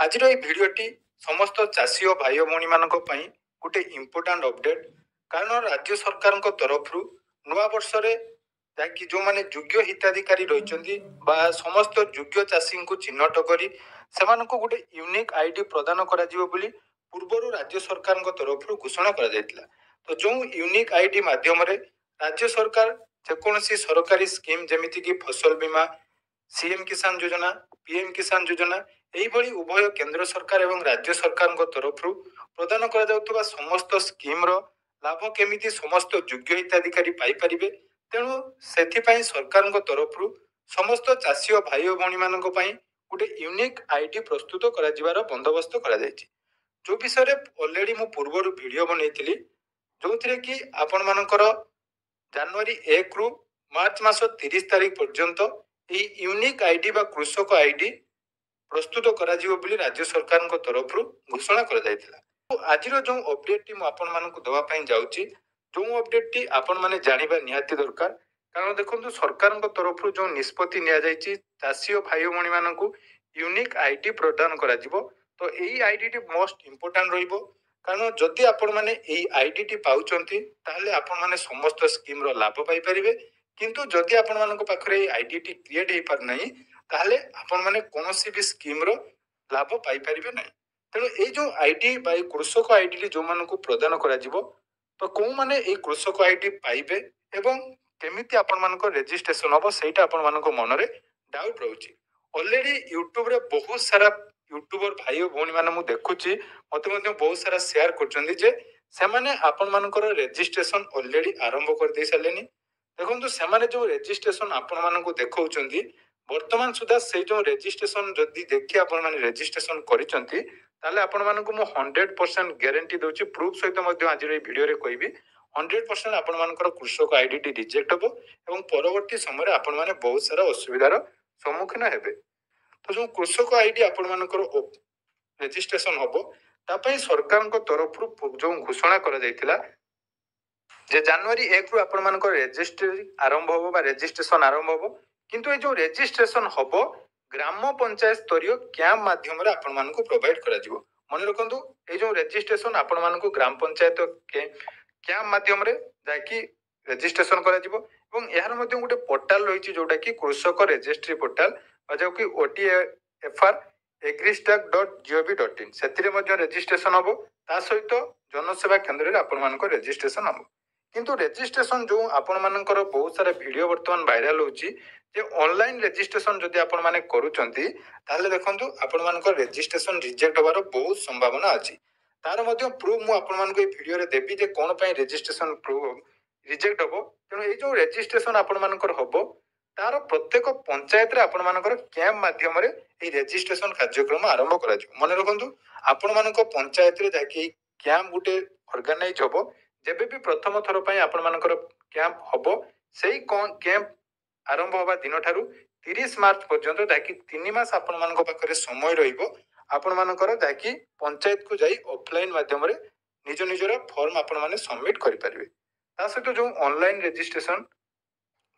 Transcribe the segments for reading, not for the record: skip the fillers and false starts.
आज भिडटी समस्त चाषी और भाई भौणी मान गोटे इम्पोर्टाट अपडेट कारण राज्य सरकार तरफ नुआ वर्ष जहाँकि जो मैंने योग्य हिताधिकारी रही समस्त योग्य चाषी को चिन्हट कर गोटे यूनिक आईडी प्रदान कर पूर्व राज्य सरकार तरफ घोषणा कर तो जो यूनिक आईडी माध्यम राज्य सरकार जेकोसी सरकारी स्कीम जमीती फसल बीमा सीएम किसान योजना पीएम किसान योजना यही उभय केंद्र सरकार एवं राज्य सरकार तरफ प्रदान कर समस्त स्कीम लाभ केमिति समस्त योग्य हिताधिकारी पाइपर तेणु से सरकार तरफ समस्त चाषी और भाई भौणी मान गोटे यूनिक आईडी प्रस्तुत कर बंदोबस्त कर जो विषय ऑलरेडी मु पूर्व वीडियो बनई जो थे कि आपण मानकर जनवरी 1 रु मार्च मास 30 तारीख पर्यंत यूनिक आईडी बा कृषक आईडी प्रस्तुत करा राज्य सरकार तरफ घोषणा कर आज जो अपडेट मुझे जाऊँगी जो अपडेट टी आपण मैंने जानवा निहाती दरकार कारण देखो सरकार तरफ जो निष्पत्ति चाषी और भाई भौणी मान यूनिक आईडी प्रदान कर तो यही आईडी टी मोस्ट इम्पोर्टाट कारण जदि आपण मैंने आईडी टी पाउचंती ताहले आपण माने समस्त स्कीम रो लाभ पाई परिबे किंतु जदि आपण मानक पाखरे आईडी टी क्रिएट हे पार नहीं ताहले आपण माने कोनोसी भी स्कीम रो लाभ पाई परिबे नहीं तेणु ए जो आईडी बाय कृषक आईडी टी जो मानक प्रदान करा जिवो तो को माने ए कृषक आईडी पाइबे एवं केमिति आपण मानक रजिस्ट्रेशन होबो सेटा आपण मानक मन रे डाउट रहउची ऑलरेडी यूट्यूब रे बहुत सारा यूट्यूबर भाई और भौणी मैंने देखुची मत बहुत सारा शेयर कर रेजिस्ट्रेशन ऑलरेडी आरंभ कर दे सारे देखो से जो रेजिस्ट्रेशन आपण मानक देखा वर्तमान सुधा से जो रेजिस्ट्रेशन जदि देखिए आपण रेजिस्ट्रेशन करिसेंती ताले आपण मानक मु 100% गारंटी दोची प्रूफ सहित मध्य आज वीडियो रे कहबी 100% आपण मानकर कृषक आईडी टी रिजेक्ट हबो एवं परवर्ती समय आपण माने बहुत सारा असुविधार सम्मुखीन हेबे तो जो कृषक आईडी आपण मानकर रेजिस्ट्रेशन हबो तापई सरकार तरफ जो घोषणा करा जायतिला जे जनवरी 1 रु आपण मानकर रेजिस्ट्री आरंभ होबो बा रेजिस्ट्रेशन आरंभ होबो किंतु ए जो रेजिस्ट्रेशन हबो ग्राम पंचायत स्तरीय कैंप माध्यम रे आपण मानको प्रोवाइड करा जिवो मन रखंतु ए जो रेजिस्ट्रेशन आपण मानको ग्राम पंचायत कैंप माध्यम रे जाकी रेजिस्ट्रेशन करा जिवो एवं यार मध्ये गोटे पोर्टल रहिछि जोटा कि कृषक रजिस्ट्री पोर्टल जो कि OTFR agristack.gov.in से रेजिस्ट्रेशन हम ता सहित जनसेवा केन्द्र में आपण मान रेजिस्ट्रेशन हम किंतु रेजिस्ट्रेशन जो आपण मानकर बहुत सारा वीडियो वर्तमान वायरल होची जे ऑनलाइन रेजिस्ट्रेशन जदि आपण माने करूचंती ताले देखंतु आपण मानकर रेजिस्ट्रेशन रिजेक्ट होबार बहुत संभावना अछि तार मध्ये प्रूफ मु आपण मानको ए वीडियो रे देबी जे कोन पई रेजिस्ट्रेशन प्रूफ रिजेक्ट होबो तेणु ए जो रेजिस्ट्रेशन आपण मानकर होबो तार प्रत्येक पंचायत रे आपण मानकर कैंप माध्यम रे ए रेजिस्ट्रेशन कार्यक्रम आरंभ करा मन रखंतु आपण मानक पंचायत रे जाकी कैंप गुटे ऑर्गेनाइज होबो जेबे भी प्रथम थर पई आपण मानकर कैंप होबो सेही कैंप आरंभ होबा दिन ठारू 30 मार्च पर्यंत जाकी 3 मास आपण मानक पाखरे समय रहिबो आपण मानकर जाकी पंचायत को जाई ऑफलाइन माध्यम रे निज निजर फॉर्म आपण माने सबमिट करि परिबे ता सहित जो ऑनलाइन रेजिस्ट्रेशन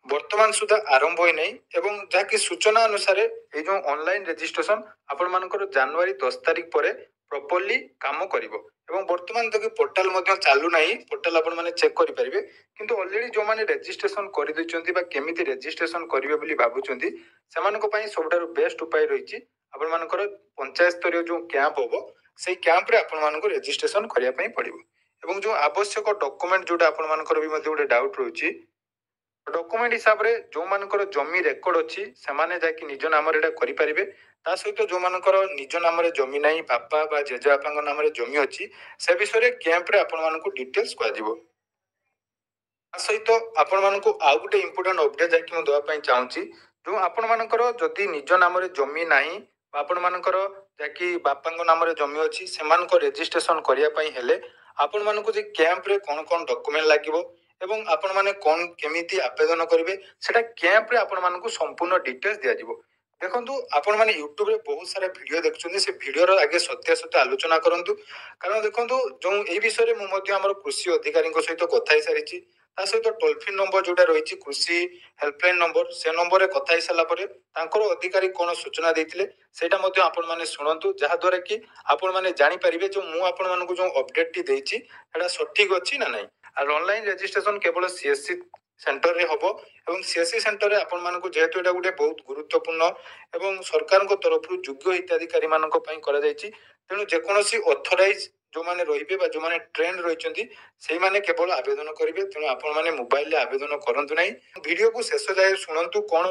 वर्तमान सुधा आरंभ होई नहीं एवं जहाँकि सूचना अनुसार ये जो ऑनलाइन रेजिस्ट्रेशन आपण मानकर जनवरी 10 तारीख पर प्रॉपर्ली काम करिवो एवं वर्तमान तक पोर्टल मध्ये चालू नाही पोर्टल आपण माने चेक करि परिबे किंतु ऑलरेडी जो माने रेजिस्ट्रेशन करि दैचंती बा केमिति रेजिस्ट्रेशन करिवे बोली भाबुचंती सेमानको पई सबटारो बेस्ट उपाय रहिछि आपण मानकर पंचायत स्तरीय जो कैंप होबो सेही कैंप रे आपण मानको रेजिस्ट्रेशन करिया पई पड़िबो एवं जो आवश्यक डॉक्यूमेंट जोटा आपण मानकर भी मध्ये गोटे डाउट रहउछि डॉक्यूमेंट हिसाब रे जो मानकर जमी रेकर्ड अछि से माने जाकी निज नाम रे करि परिबे ता सहित जो मानकर निज नाम रे जमी नाही बापा बा जेजा बापाଙ୍କ नाम रे जमी अछि से विषय रे कैंप रे आपण मानकु डिटेल्स कह दिबो ता सहित आपण मानकु आ गुटे इंपोर्टेंट अपडेट जाकी म दवा पई चाहूची जो आपण मानकर जदी निज नाम रे जमी नाही आपण मानकर जाकी बापाଙ୍କ नाम रे जमी अछि सेमानको रेजिस्ट्रेशन करिया पई हेले आपण मानकु जे कैंप रे कोन कोन डॉक्यूमेंट लागिवो एवं आपण माने कोन केमिति आवेदन करिवे सेटा कैंप रे आपण मानकु संपूर्ण डिटेल्स दिया जिवो देखंतु आपण माने YouTube रे बहुत सारा वीडियो देखछुनी से वीडियो रो आगे सत्य आलोचना करंतु कारण देखंतु जो ए विषय रे मु मध्ये हमर कृषि अधिकारी सहित कथा ही सारिछि ତା ସହିତ ଟୋଲ ଫ୍ରି ନମ୍बर जोटा रही कृषि हेल्पलाइन नंबर से नंबर रे कथा सारा अधिकारी कौन सूचना देते सेटा आपण मैंने शुणु जहाद्वारा कि आपण मैंने जानीपारे जो मुझे जो अपडेट टी देती सठिक अच्छी ना नहीं। और ऑनलाइन रजिस्ट्रेशन केवल सीएससी सेंटर रे हबो एवं सीएससी सेंटर रे आपण मानकु जेहेतु एटा गुटे बहुत गुरुत्वपूर्ण एवं सरकार को तरफ योग्य हिताधिकारी मानक पई करा जायछि तेणु जेकोसी ऑथराइज जो माने रहिबे बा जो माने ट्रेंड रहिचंती सेही माने केवल आवेदन करिवे तेणु आपण माने मोबाइल रे आवेदन करंतु नाही। वीडियो को शेष जाय सुनंतु कोन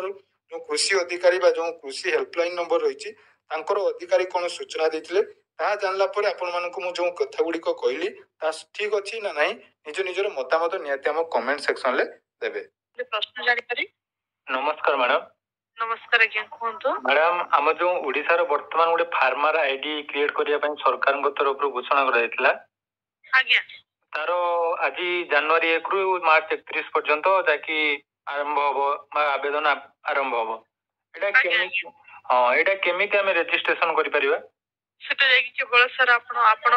जो कृषि अधिकारी बा जो कृषि हेल्पलाइन नंबर रहिछि तांकर अधिकारी कोन सूचना देथिले ता जानला परे आपण मानकु मु जो कथा गुडी को कहली ता ठीक अछि ना नाही निज निजर मतामत नियति हम कमेंट सेक्शन ले देबे। प्रश्न जानि पारि। नमस्कार मैडम। नमस्कार आज्ञा कहंतु। मैडम हम जो ओडिसा रो वर्तमान गोटे फार्मर आईडी क्रिएट करिया पई सरकार को तरफ रो घोषणा करा जायतिला आज्ञा तारो आज जनवरी 1 रु मार्च 31 पर्यंत जाकी आरंभ होबो आवेदन आरंभ होबो एटा केमी हां एटा केमिति हम रजिस्ट्रेशन करि परिबा सेटा जाकी केवल सर आपण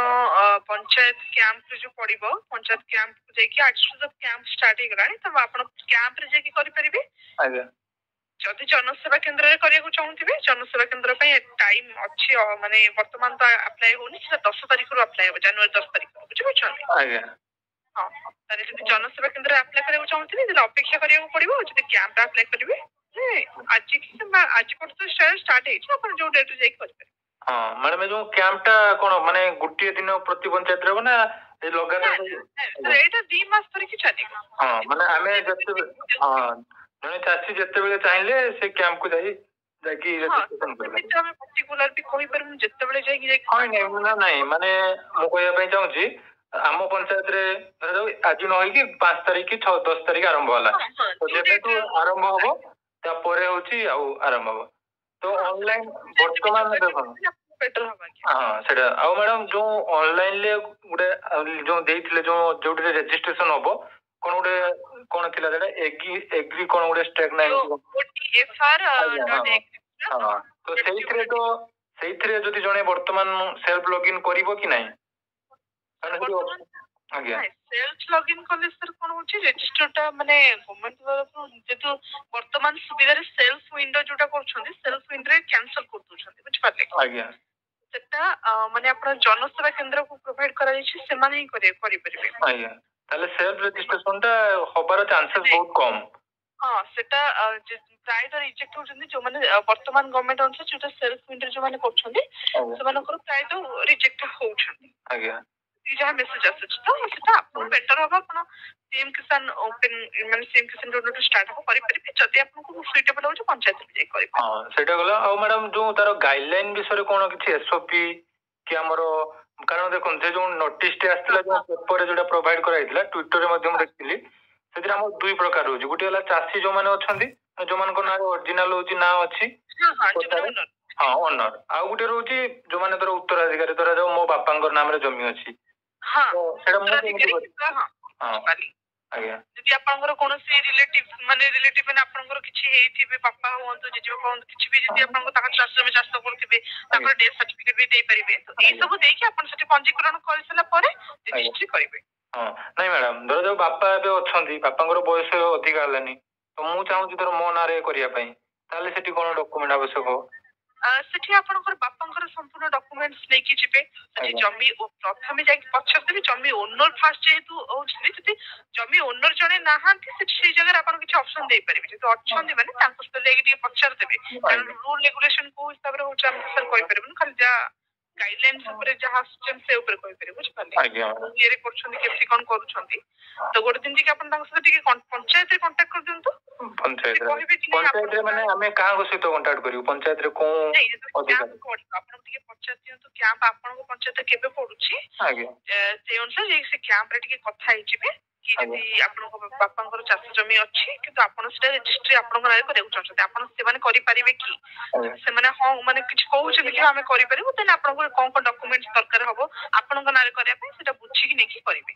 पंचायत कैंप जो पड़िबो पंचायत कैंप जाकी आज सब कैंप स्टार्ट हो गलानी तब आपण कैंप रे जाकी करि परिबे। आज्ञा जदि जनसेवा केंद्र रे करिया चाहूथिबे जनसेवा केंद्र पे टाइम अछि माने वर्तमान तो अप्लाई होनी से 10 तारिख रो अप्लाई हो जनवरी 10 तारिख बुझिबो छथि। आज्ञा हां तारे जदि जनसेवा केंद्र रे अप्लाई करिया चाहूथिबे त अपेक्षा करिया पड़िबो जदि कैंप रे अप्लाई करिवे आज की आज पर तो स्टार्ट है अपन जो डेट रे जाई करबे। हां मैडम जो कैंपटा कोन माने गुटिए दिन प्रति पंचायत रे ना ए लगातार सर एटा 2 मास तक चली। हां माने हमें जते हां जने चासी जते बेले चाहिले से कैंप को जाई जाकी रजिस्ट्रेशन करबे हम पर्टिकुलर भी कोई पर जते बेले जाई हां नहीं ना नहीं माने मो कहया पई चाहू छी आम पंचायत रे आज न होई कि 5 तारिख कि 10 तारिख आरंभ होला तो जेते तो आरंभ होबो ता परे होची आ आरंभ होबो तो ऑनलाइन वर्तमान देखो बेटर होबा हां सेटा आ मैडम जो ऑनलाइन ले गुडे जो देइथिले जो जोटे रजिस्ट्रेशन होबो कोन गुडे कोन थिला जेटा एग्री कोन गुडे स्टेक नाइन OTFR.exe हां तो सेइथरे जदि जने वर्तमान सेल्फ लॉगिन करिवो कि नाही आज्ञा सेल्फ लॉगिन कले सर कोन होची रजिस्टरटा माने गवर्नमेंट तरफ जेतु वर्तमान सुविधा रे सेल्फ विंडो जोटा करछन्ती सेल्फ विंडो रे कैंसिल कर दोछन्ती बुझ पाले आज्ञा सेटा माने आपण जनसेवा केंद्र को प्रोवाइड करा जायछि से माने ही करि परिबे आज्ञा ताले सेल्फ रजिस्ट्रेशन टा होबार चांसेस बहुत कम। हां सेटा प्राय तो रिजेक्ट होछन्ती जो माने वर्तमान गवर्नमेंट अनुसार जो सेल्फ विंडो जो माने करछन्ती से मानकर प्राय तो रिजेक्ट होछन्ती। आज्ञा जहाँ मेसेज आसुछ तो सेटा आपन बेटर होबा आपण सीएम किसान ओपन माने सीएम किसान जो स्टार्ट हो करि परिबे जदि आपन को सुइटेबल हो पंचायत में जाई करि। हां सेटा गला आ मैडम जो तारो गाइडलाइन विषय कोन किछि एसओपी कि हमरो कारण देखो जे जो नोटिस टे आस्तिला जो पेपर जोटा प्रोवाइड कराइतिला ट्विटर रे माध्यम देखिली सेतिर हम दुई प्रकार होजी गुटी वाला चासी जो माने अछंती जो मान को ना ओरिजिनल होजी ना अछि हां ओनर आ गुटे रहउची जो माने तोर उत्तराधिकारी तोरा जो मो बापांकर नाम रे जमी अछि हां तो सेटा मु हां आज्ञा जदि आपनकर कोनोसी रिलेटिव माने आपनकर किछि हेइथिबे पापा होंतो जेजे बापा होंतो किछि भी जदि आपनको ताका चाष में चाष करथिबे ताकर डेथ सर्टिफिकेट भी देई परिबे तो ए सब देकी आपन सटी पंजीकरण कर सला परे रजिस्ट्री करिवे। हां नहीं मैडम धर जो बापा बे अछंती बापांकर बयस अधिक हलानी तो मु चाहू छी तोर मो नारे करिया पई ताले सेठी कोन डॉक्यूमेंट आवश्यक हो सेठी आपनकर बापांकर संपूर्ण डॉक्यूमेंट्स लेकी जिबे सेठी जमी प्रथमे जाई पछते भी जमी ओनर फास्ट जेतु होछि जति जमी ओनर जने नाहांती सेठी जगह आपन किछ ऑप्शन देई परिबे तो ऑप्शन दे माने तांको से लेकी पछर देबे रूल रेगुलेशन को हिसाब रे होछ हम सर कहि परिबे खाली जा गाइडलाइंस ऊपर जहाँ सिस्टम से ऊपर कहि परिबे बुझ पाले आज्ञा ये रे करछन्ती केसी कोन करूछन्ती तो गोटे दिन के अपन तांको से टिके पंचायत रे कांटेक्ट कर दियंतु पंचायत रे माने हमें कहां को सहित कांटेक्ट करियो पंचायत रे को अधिकारी अपन टिके पंचायत दियंतु कैंप आपन को पंचायत केबे पडुची आज्ञा से अनुसार जे से कैंप रे टिके कथा हिचिबे कि यदि आपन को बापांकर चाष जमी अछि किंतु आपन सेटा रजिस्ट्री आपन नारे करे चाहछते आपन से माने करि परिबे कि से माने हां माने किछ कहउछ कि हमें करि परिबो देन आपन को कोन कोन डॉक्यूमेंट्स दरकार हबो आपन को नारे करिया पे सेटा बुझी कि नेकी करिबे।